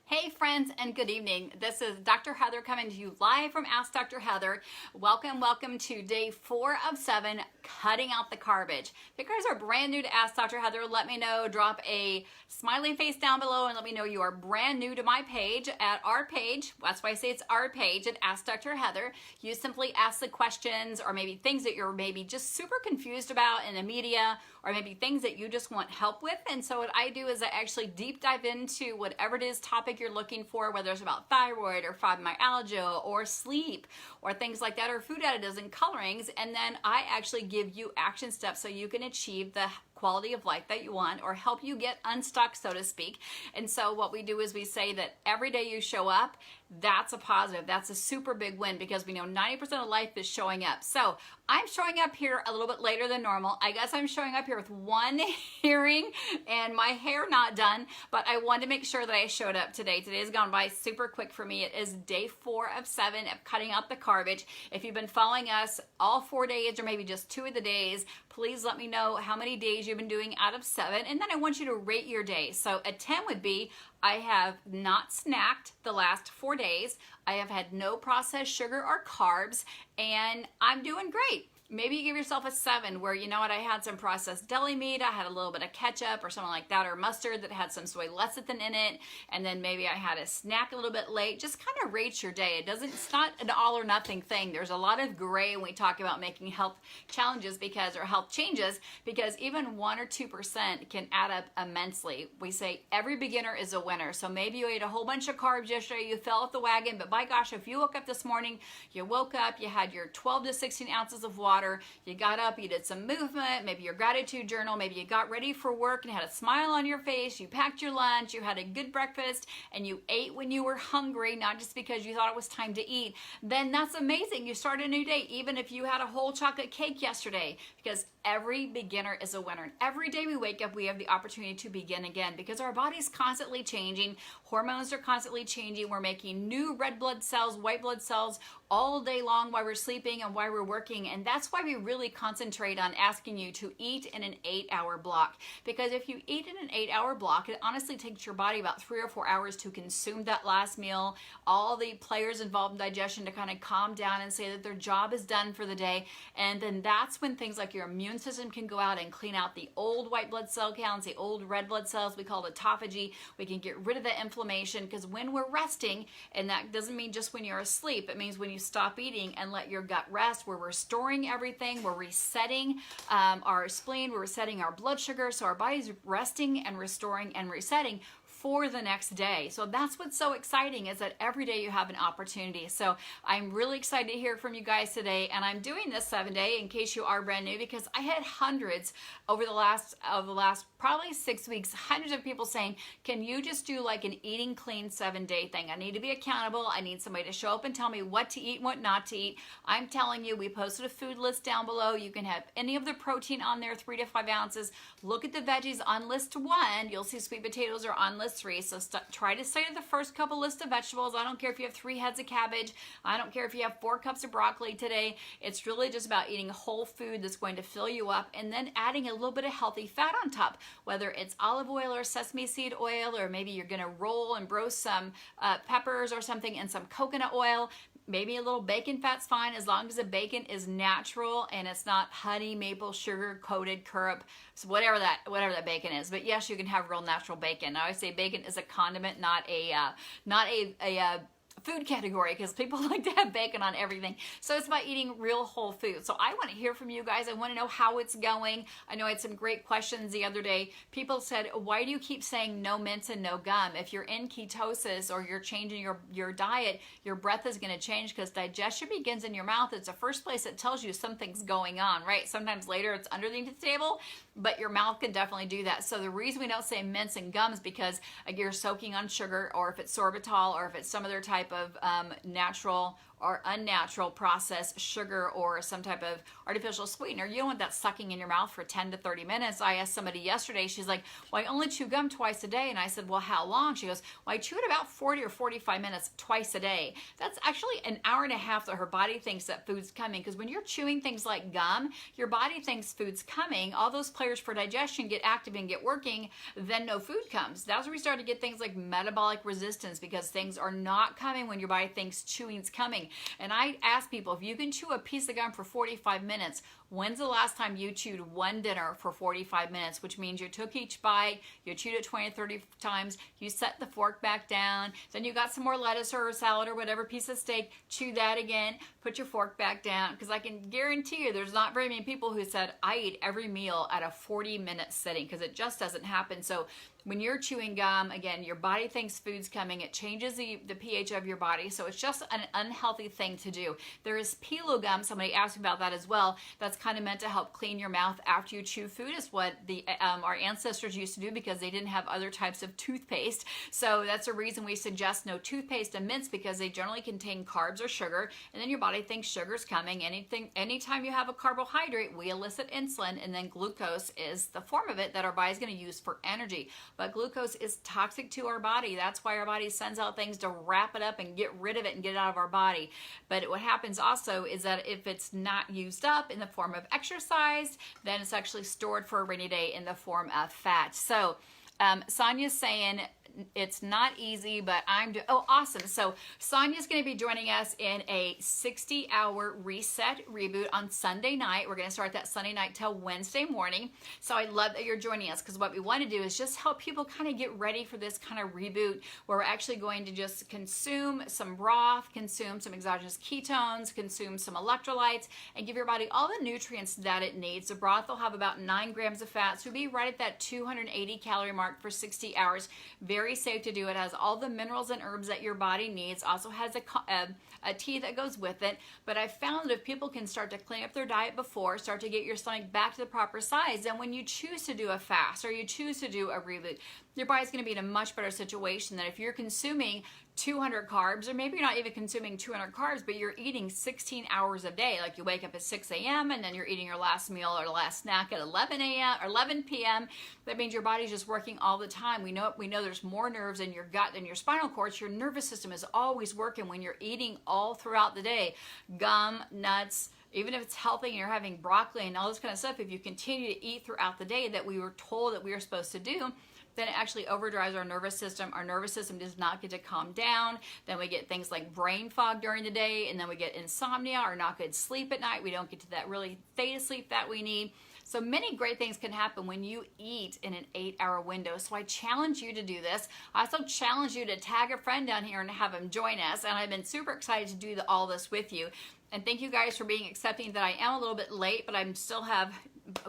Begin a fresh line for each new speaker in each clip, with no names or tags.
Hey friends and good evening. This is Dr. Heather coming to you live from Ask Dr. Heather. Welcome to day 4 of 7, cutting out the carbage. If you guys are brand new to Ask Dr. Heather, let me know. Drop a smiley face down below and let me know you are brand new to my page at our page. That's why I say it's our page at Ask Dr. Heather. You simply ask the questions or maybe things that you're maybe just super confused about in the media or maybe things that you just want help with. And so what I do is I actually deep dive into whatever it is topic you're looking for, whether it's about thyroid or fibromyalgia or sleep or things like that, or food additives and colorings. And then I actually give you action steps so you can achieve the quality of life that you want or help you get unstuck, so to speak. And so what we do is we say that every day you show up, that's a positive. That's a super big win because we know 90% of life is showing up. So I'm showing up here a little bit later than normal. I guess I'm showing up here with one hearing and my hair not done, but I wanted to make sure that I showed up today. Today has gone by super quick for me. It is day 4 of 7 of cutting out the carbage. If you've been following us all 4 days or maybe just 2 of the days, please let me know how many days you've been doing out of 7. And then I want you to rate your day. So a 10 would be, I have not snacked the last 4 days. I have had no processed sugar or carbs, and I'm doing great. Maybe you give yourself a 7 where, you know what, I had some processed deli meat, I had a little bit of ketchup or something like that, or mustard that had some soy lecithin in it, and then maybe I had a snack a little bit late. Just kind of rate your day. It's not an all or nothing thing. There's a lot of gray when we talk about making health challenges or health changes, because even 1 or 2% can add up immensely. We say every beginner is a winner. So maybe you ate a whole bunch of carbs yesterday, you fell off the wagon, but by gosh, if you woke up this morning, you woke up, you had your 12 to 16 ounces of water, you got up, you did some movement, maybe your gratitude journal, maybe you got ready for work and had a smile on your face, you packed your lunch, you had a good breakfast, and you ate when you were hungry, not just because you thought it was time to eat, then that's amazing. You start a new day, even if you had a whole chocolate cake yesterday, because every beginner is a winner. And every day we wake up, we have the opportunity to begin again because our body's constantly changing. Hormones are constantly changing. We're making new red blood cells, white blood cells all day long while we're sleeping and while we're working. And that's why we really concentrate on asking you to eat in an 8-hour block. Because if you eat in an 8-hour block, it honestly takes your body about 3 or 4 hours to consume that last meal. All the players involved in digestion to kind of calm down and say that their job is done for the day. And then that's when things like your immune system can go out and clean out the old white blood cell counts, the old red blood cells. We call it autophagy. We can get rid of the inflammation because when we're resting, and that doesn't mean just when you're asleep, it means when you stop eating and let your gut rest, we're restoring everything, we're resetting our spleen, we're resetting our blood sugar, so our body's resting and restoring and resetting for the next day. So that's what's so exciting, is that every day you have an opportunity. So I'm really excited to hear from you guys today, and I'm doing this 7-day in case you are brand new, because I had hundreds over the last probably 6 weeks, hundreds of people saying, can you just do like an eating clean 7-day thing? I need to be accountable. I need somebody to show up and tell me what to eat and what not to eat. I'm telling you, we posted a food list down below. You can have any of the protein on there, 3 to 5 ounces. Look at the veggies on list 1. You'll see sweet potatoes are on list 3. So try to stay to the first couple list of vegetables. I don't care if you have 3 heads of cabbage. I don't care if you have 4 cups of broccoli today. It's really just about eating whole food that's going to fill you up, and then adding a little bit of healthy fat on top, whether it's olive oil or sesame seed oil, or maybe you're going to roll and roast some peppers or something in some coconut oil. Maybe a little bacon fat's fine, as long as the bacon is natural and it's not honey, maple, sugar coated syrup, so whatever that bacon is. But yes, you can have real natural bacon. I always say bacon is a condiment, not a food category, because people like to have bacon on everything. So it's about eating real whole food. So I want to hear from you guys. I want to know how it's going. I know I had some great questions the other day. People said, why do you keep saying no mints and no gum? If you're in ketosis or you're changing your diet, your breath is going to change, because digestion begins in your mouth. It's the first place that tells you something's going on, right? Sometimes later it's underneath the table, but your mouth can definitely do that. So the reason we don't say mints and gums, because you're soaking on sugar, or if it's sorbitol, or if it's some other type of natural or unnatural processed sugar or some type of artificial sweetener. You don't want that sucking in your mouth for 10 to 30 minutes. I asked somebody yesterday, she's like, well, I only chew gum twice a day. And I said, well, how long? She goes, well, I chew it about 40 or 45 minutes twice a day. That's actually an hour and a half that her body thinks that food's coming. Because when you're chewing things like gum, your body thinks food's coming. All those players for digestion get active and get working, then no food comes. That's where we start to get things like metabolic resistance, because things are not coming when your body thinks chewing's coming. And I ask people, if you can chew a piece of gum for 45 minutes, when's the last time you chewed one dinner for 45 minutes, which means you took each bite, you chewed it 20 or 30 times, you set the fork back down, then you got some more lettuce or salad or whatever piece of steak, chew that again, put your fork back down, because I can guarantee you there's not very many people who said, I eat every meal at a 40-minute sitting, because it just doesn't happen. So when you're chewing gum, again, your body thinks food's coming. It changes the pH of your body. So it's just an unhealthy thing to do. There is pilu gum. Somebody asked me about that as well. That's kind of meant to help clean your mouth after you chew food. Is what our ancestors used to do, because they didn't have other types of toothpaste. So that's a reason we suggest no toothpaste and mints, because they generally contain carbs or sugar. And then your body thinks sugar's coming. Anytime you have a carbohydrate, we elicit insulin, and then glucose is the form of it that our body's going to use for energy. But glucose is toxic to our body. That's why our body sends out things to wrap it up and get rid of it and get it out of our body. But what happens also is that if it's not used up in the form of exercise, then it's actually stored for a rainy day in the form of fat. So Sonia's saying, it's not easy, but oh, awesome. So Sonia's going to be joining us in a 60-hour reset reboot on Sunday night. We're going to start that Sunday night till Wednesday morning. So I love that you're joining us, because what we want to do is just help people kind of get ready for this kind of reboot, where we're actually going to just consume some broth, consume some exogenous ketones, consume some electrolytes, and give your body all the nutrients that it needs. The broth will have about 9 grams of fat, so we'll be right at that 280 calorie mark for 60 hours. Very safe to do. It has all the minerals and herbs that your body needs. Also has a tea that goes with it. But I found that if people can start to clean up their diet before, start to get your stomach back to the proper size, then when you choose to do a fast or you choose to do a reboot, your body's going to be in a much better situation than if you're consuming 200 carbs, or maybe you're not even consuming 200 carbs, but you're eating 16 hours a day. Like you wake up at 6 a.m. and then you're eating your last meal or last snack at 11 a.m. or 11 p.m. That means your body's just working all the time. We know there's more nerves in your gut than your spinal cord. So your nervous system is always working when you're eating all throughout the day. Gum, nuts, even if it's healthy and you're having broccoli and all this kind of stuff, if you continue to eat throughout the day that we were told that we were supposed to do, then it actually overdrives our nervous system. Our nervous system does not get to calm down. Then we get things like brain fog during the day, and then we get insomnia or not good sleep at night. We don't get to that really theta sleep that we need. So many great things can happen when you eat in an 8-hour window. So I challenge you to do this. I also challenge you to tag a friend down here and have them join us. And I've been super excited to do all this with you. And thank you guys for being accepting that I am a little bit late, but I still have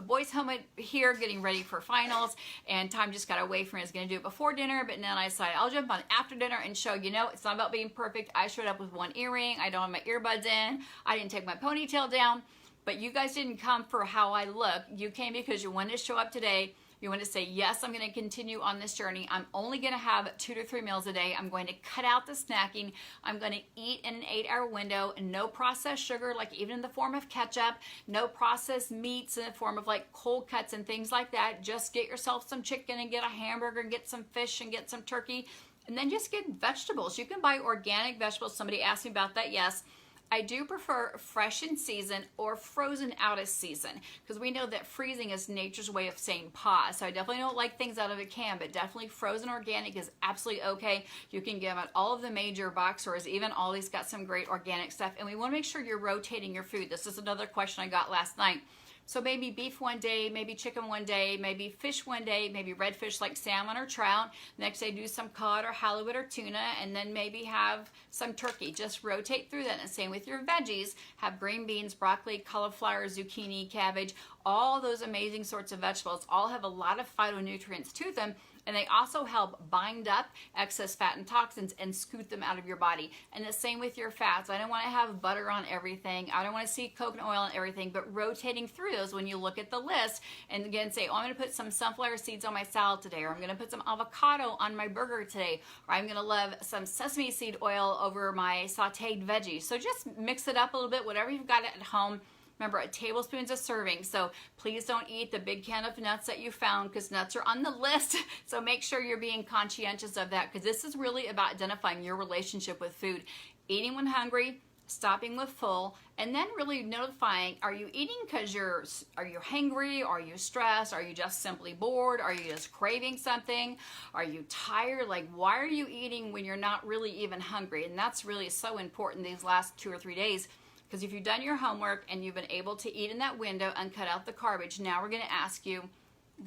boys home here getting ready for finals, and time just got away from me. I was going to do it before dinner, but then I decided I'll jump on after dinner and show, it's not about being perfect. I showed up with one earring. I don't have my earbuds in. I didn't take my ponytail down, but you guys didn't come for how I look. You came because you wanted to show up today. You want to say, yes, I'm going to continue on this journey. I'm only going to have 2 to 3 meals a day. I'm going to cut out the snacking. I'm going to eat in an 8-hour window. No processed sugar, like even in the form of ketchup. No processed meats in the form of like cold cuts and things like that. Just get yourself some chicken and get a hamburger and get some fish and get some turkey. And then just get vegetables. You can buy organic vegetables. Somebody asked me about that. Yes. I do prefer fresh in season or frozen out of season, because we know that freezing is nature's way of saying pause. So I definitely don't like things out of a can, but definitely frozen organic is absolutely okay. You can get them at all of the major box stores. Even Aldi's got some great organic stuff. And we want to make sure you're rotating your food. This is another question I got last night. So maybe beef one day, maybe chicken one day, maybe fish one day, maybe redfish like salmon or trout. Next day do some cod or halibut or tuna, and then maybe have some turkey. Just rotate through that. And same with your veggies. Have green beans, broccoli, cauliflower, zucchini, cabbage, all those amazing sorts of vegetables all have a lot of phytonutrients to them. And they also help bind up excess fat and toxins and scoot them out of your body. And the same with your fats. I don't want to have butter on everything. I don't want to see coconut oil on everything, but rotating through those when you look at the list and again say, oh, I'm going to put some sunflower seeds on my salad today, or I'm going to put some avocado on my burger today, or I'm going to love some sesame seed oil over my sauteed veggies. So just mix it up a little bit, whatever you've got at home. Remember, a tablespoon's a serving, so please don't eat the big can of nuts that you found because nuts are on the list. So make sure you're being conscientious of that, because this is really about identifying your relationship with food. Eating when hungry, stopping with full, and then really notifying, are you eating because are you hangry? Are you stressed? Are you just simply bored? Are you just craving something? Are you tired? Like, why are you eating when you're not really even hungry? And that's really so important these last 2 or 3 days. Because if you've done your homework and you've been able to eat in that window and cut out the garbage, now we're going to ask you,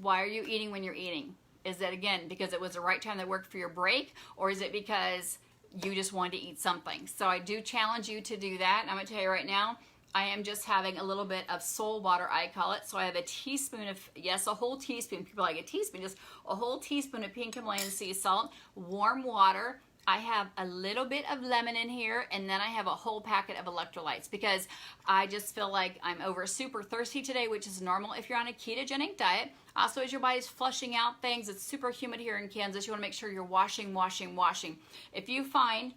why are you eating when you're eating? Is that, again, because it was the right time that worked for your break, or is it because you just wanted to eat something? So I do challenge you to do that. And I'm going to tell you right now, I am just having a little bit of soul water, I call it. So I have a teaspoon of, yes, a whole teaspoon. People like a teaspoon, just a whole teaspoon of pink Himalayan sea salt, warm water. I have a little bit of lemon in here, and then I have a whole packet of electrolytes because I just feel like I'm super thirsty today, which is normal if you're on a ketogenic diet. Also, as your body's flushing out things, it's super humid here in Kansas. You want to make sure you're washing. If you find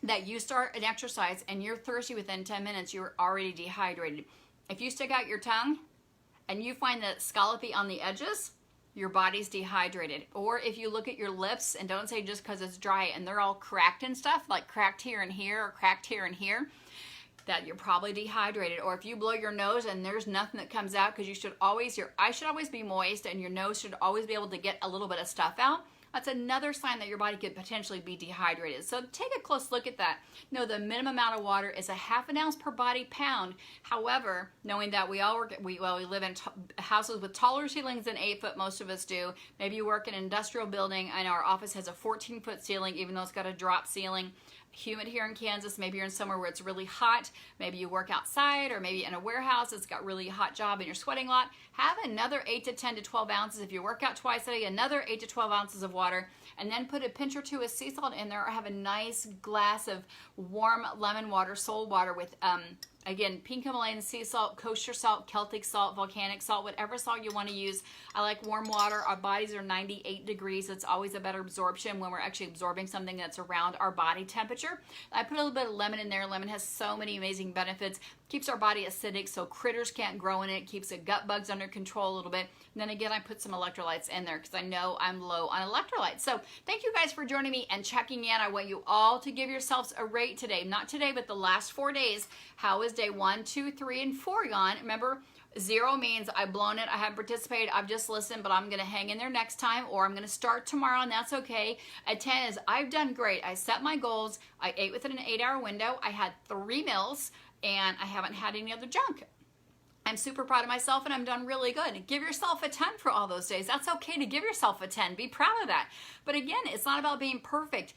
that you start an exercise and you're thirsty within 10 minutes, you're already dehydrated. If you stick out your tongue and you find that scallopy on the edges, your body's dehydrated. Or if you look at your lips, and don't say just because it's dry and they're all cracked and stuff, like cracked here and here or cracked here and here, that you're probably dehydrated. Or if you blow your nose and there's nothing that comes out, because your eye should always be moist and your nose should always be able to get a little bit of stuff out, that's another sign that your body could potentially be dehydrated. So take a close look at that. No, the minimum amount of water is 1/2 ounce per body pound. However, knowing that we live in houses with taller ceilings than 8 foot, most of us do. Maybe you work in an industrial building. I know our office has a 14-foot ceiling, even though it's got a drop ceiling. Humid here in Kansas. Maybe you're in somewhere where it's really hot. Maybe you work outside, or maybe in a warehouse. It's got really hot job and you're sweating a lot. Have another 8 to 10 to 12 ounces. If you work out twice a day, another 8 to 12 ounces of water, and then put a pinch or 2 of sea salt in there, or have a nice glass of warm lemon water, soul water with again, pink Himalayan sea salt, kosher salt, Celtic salt, volcanic salt, whatever salt you want to use. I like warm water. Our bodies are 98 degrees. It's always a better absorption when we're actually absorbing something that's around our body temperature. I put a little bit of lemon in there. Lemon has so many amazing benefits. Keeps our body acidic so critters can't grow in it. Keeps the gut bugs under control a little bit. And then again, I put some electrolytes in there because I know I'm low on electrolytes. So thank you guys for joining me and checking in. I want you all to give yourselves a rate today. Not today, but the last 4 days. How is day 1, 2, 3, and 4 gone? Remember, 0 means I've blown it, I haven't participated, I've just listened, but I'm going to hang in there next time, or I'm going to start tomorrow, and that's okay. A 10 is I've done great. I set my goals. I ate within an 8-hour window. I had 3 meals, and I haven't had any other junk. I'm super proud of myself, and I'm done really good. Give yourself a 10 for all those days. That's okay to give yourself a 10. Be proud of that. But again, it's not about being perfect.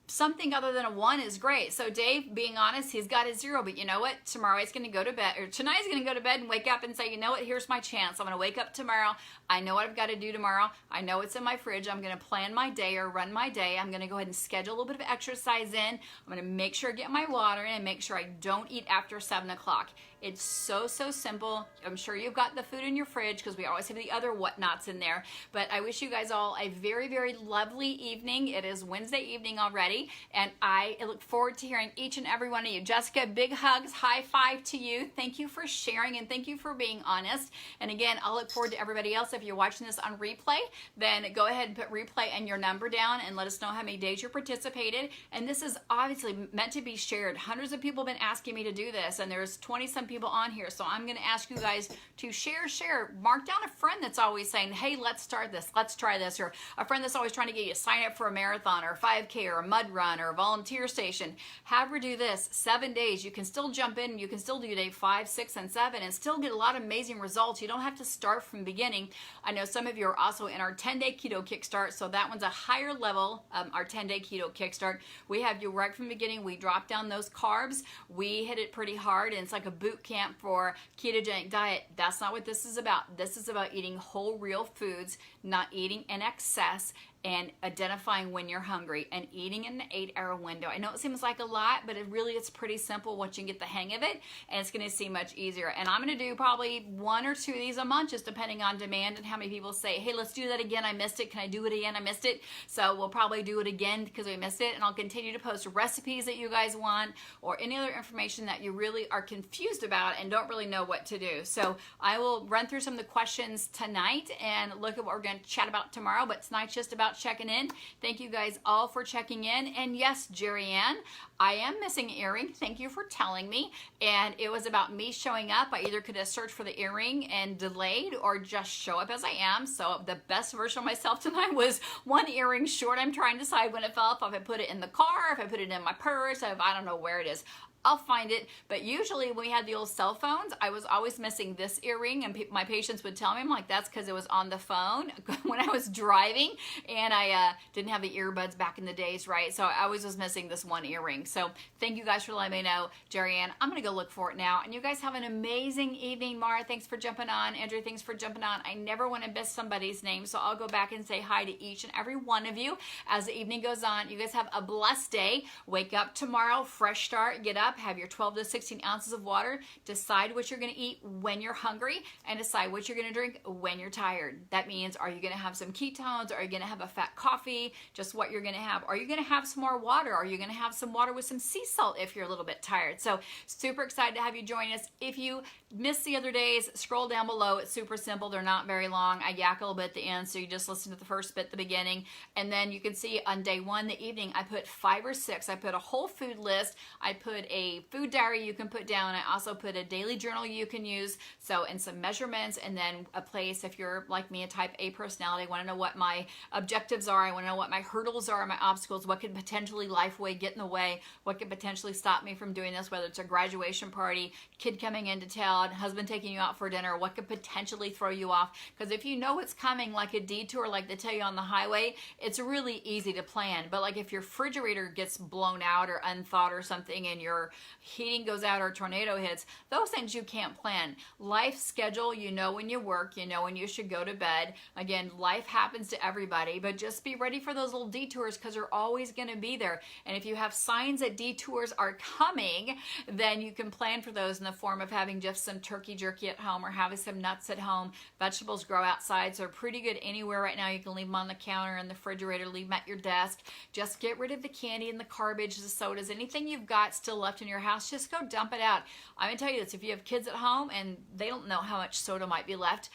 Something other than a 1 is great. So Dave, being honest, he's got a 0, but you know what? Tomorrow he's going to go to bed, or tonight he's going to go to bed and wake up and say, you know what? Here's my chance. I'm going to wake up tomorrow. I know what I've got to do tomorrow. I know what's in my fridge. I'm going to plan my day or run my day. I'm going to go ahead and schedule a little bit of exercise in. I'm going to make sure I get my water in and make sure I don't eat after 7 o'clock. It's so simple. I'm sure you've got the food in your fridge because we always have the other whatnots in there. But I wish you guys all a very lovely evening. It is Wednesday evening already, and I look forward to hearing each and every one of you. Jessica, big hugs, high five to you. Thank you for sharing, and thank you for being honest. And again, I'll look forward to everybody else. If you're watching this on replay, then go ahead and put replay and your number down and let us know how many days you participated. And this is obviously meant to be shared. Hundreds of people have been asking me to do this, and there's 20-some people on here, so I'm going to ask you guys to share. Mark down a friend that's always saying, hey, let's start this, let's try this, or a friend that's always trying to get you to sign up for a marathon or a 5K or a mud run or a volunteer station. Have her do this 7 days. You can still jump in. You can still do day 5, 6, and 7 and still get a lot of amazing results. You don't have to start from the beginning. I know some of you are also in our 10-day keto kickstart, so that one's a higher level, our 10-day keto kickstart. We have you right from the beginning. We drop down those carbs. We hit it pretty hard, and it's like a boot camp for ketogenic diet. That's not what this is about. This is about eating whole, real foods, not eating in excess, and identifying when you're hungry and eating in an 8-hour window. I know it seems like a lot, but it's pretty simple once you get the hang of it, and it's going to seem much easier. And I'm going to do probably 1 or 2 of these a month, just depending on demand and how many people say, hey, let's do that again. I missed it. Can I do it again? I missed it. So we'll probably do it again because we missed it, and I'll continue to post recipes that you guys want or any other information that you really are confused about and don't really know what to do. So I will run through some of the questions tonight and look at what we're going to chat about tomorrow, but tonight's just about checking in. Thank you guys all for checking in. And yes, Jerry Ann, I am missing an earring. Thank you for telling me. And it was about me showing up. I either could have searched for the earring and delayed or just show up as I am. So the best version of myself tonight was 1 earring short. I'm trying to decide when it fell off, if I put it in the car, if I put it in my purse, if I don't know where it is. I'll find it. But usually when we had the old cell phones, I was always missing this earring, and my patients would tell me, I'm like, that's because it was on the phone when I was driving, and I didn't have the earbuds back in the days, right? So I always was missing this 1 earring. So thank you guys for letting me know. Jerry Ann, I'm going to go look for it now. And you guys have an amazing evening. Mara, thanks for jumping on. Andrew, thanks for jumping on. I never want to miss somebody's name, so I'll go back and say hi to each and every one of you as the evening goes on. You guys have a blessed day. Wake up tomorrow, fresh start, get up, have your 12 to 16 ounces of water, decide what you're going to eat when you're hungry, and decide what you're going to drink when you're tired. That means, are you going to have some ketones? Are you going to have a fat coffee? Just what you're going to have. Are you going to have some more water? Are you going to have some water with some sea salt if you're a little bit tired? So super excited to have you join us. If you missed the other days, scroll down below. It's super simple. They're not very long. I yak a little bit at the end, so you just listen to the first bit at the beginning. And then you can see on day 1, the evening, I put 5 or 6. I put a whole food list. I put a food diary you can put down. I also put a daily journal you can use. So, and some measurements, and then a place if you're like me, a type A personality, want to know what my objectives are. I want to know what my hurdles are, my obstacles, what could potentially life way get in the way, what could potentially stop me from doing this, whether it's a graduation party, kid coming into town, husband taking you out for dinner, what could potentially throw you off. Because if you know what's coming, like a detour, like they tell you on the highway, it's really easy to plan. But like if your refrigerator gets blown out or unthawed or something, and your heating goes out or a tornado hits, those things you can't plan. Life schedule, you know when you work, you know when you should go to bed. Again, life happens to everybody, but just be ready for those little detours because they're always going to be there. And if you have signs that detours are coming, then you can plan for those in the form of having just some turkey jerky at home or having some nuts at home. Vegetables grow outside, so they're pretty good anywhere right now. You can leave them on the counter, in the refrigerator, leave them at your desk. Just get rid of the candy and the garbage, the sodas, anything you've got still left in your house, just go dump it out. I'm going to tell you this, if you have kids at home and they don't know how much soda might be left,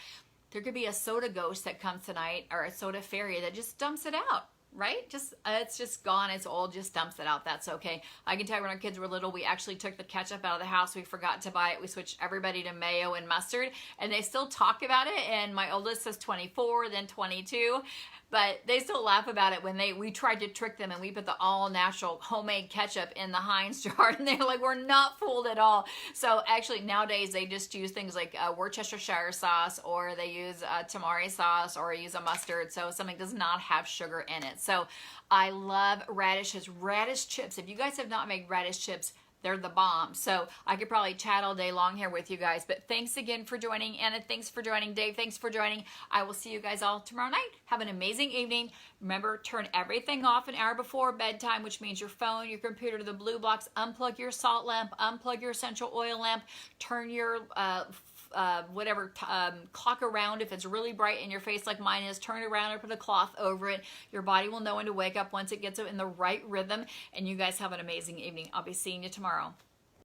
there could be a soda ghost that comes tonight, or a soda fairy that just dumps it out. Right? It's just gone. It's old. Just dumps it out. That's okay. I can tell you when our kids were little, we actually took the ketchup out of the house. We forgot to buy it. We switched everybody to mayo and mustard, and they still talk about it. And my oldest says 24, then 22. But they still laugh about it when we tried to trick them and we put the all natural homemade ketchup in the Heinz jar, and they're like, we're not fooled at all. So actually nowadays they just use things like Worcestershire sauce, or they use tamari sauce, or use a mustard. So something does not have sugar in it. So I love radishes, radish chips. If you guys have not made radish chips, they're the bomb. So I could probably chat all day long here with you guys, but thanks again for joining. Anna, thanks for joining. Dave, thanks for joining. I will see you guys all tomorrow night. Have an amazing evening. Remember, turn everything off an hour before bedtime, which means your phone, your computer to the blue blocks. Unplug your salt lamp, unplug your essential oil lamp, turn your clock around. If it's really bright in your face like mine is, turn it around or put a cloth over it. Your body will know when to wake up once it gets in the right rhythm. And you guys have an amazing evening. I'll be seeing you tomorrow.